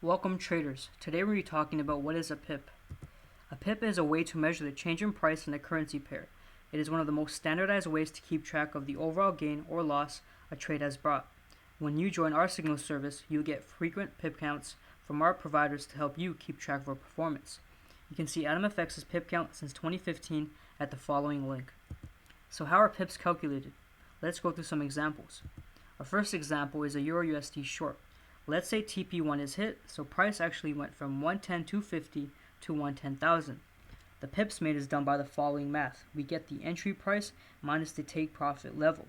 Welcome traders. Today we'll be talking about what is a pip. A pip is a way to measure the change in price in a currency pair. It is one of the most standardized ways to keep track of the overall gain or loss a trade has brought. When you join our signal service, you'll get frequent pip counts from our providers to help you keep track of our performance. You can see AtomFX's pip count since 2015 at the following link. So how are pips calculated? Let's go through some examples. Our first example is a EURUSD short. Let's say TP1 is hit, so price actually went from 110,250 to 110,000. The pips made is done by the following math. We get the entry price minus the take profit level.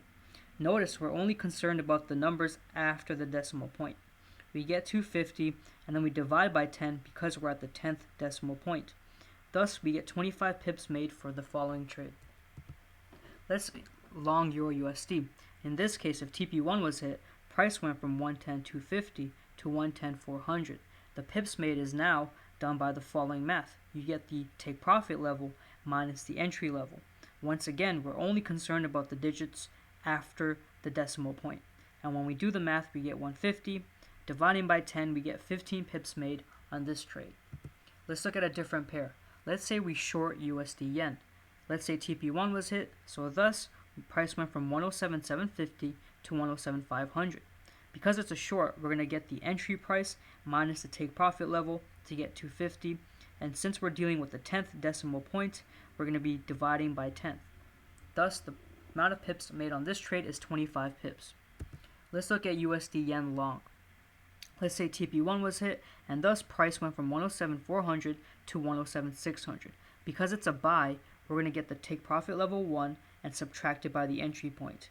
Notice we're only concerned about the numbers after the decimal point. We get 250 and then we divide by 10 because we're at the 10th decimal point. Thus we get 25 pips made for the following trade. Let's long EURUSD. In this case, if TP1 was hit, price went from 110,250 to 110,400. The pips made is now done by the following math. You get the take profit level minus the entry level. Once again, we're only concerned about the digits after the decimal point. And when we do the math, we get 150. Dividing by 10, we get 15 pips made on this trade. Let's look at a different pair. Let's say we short USD yen. Let's say TP1 was hit, so thus price went from 107,750 to 107,500. Because it's a short, we're going to get the entry price minus the take profit level to get 250. And since we're dealing with the 10th decimal point, we're going to be dividing by 10th. Thus, the amount of pips made on this trade is 25 pips. Let's look at USD yen long. Let's say TP1 was hit, and thus price went from 107,400 to 107,600. Because it's a buy, we're going to get the take profit level 1 and subtract it by the entry point.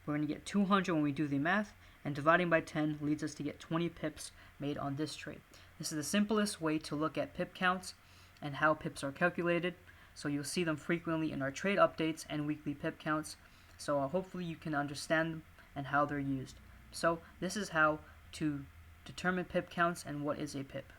We're going to get 200 when we do the math, and dividing by 10 leads us to get 20 pips made on this trade. This is the simplest way to look at pip counts and how pips are calculated. So you'll see them frequently in our trade updates and weekly pip counts. So hopefully you can understand them and how they're used. So this is how to determine pip counts and what is a pip.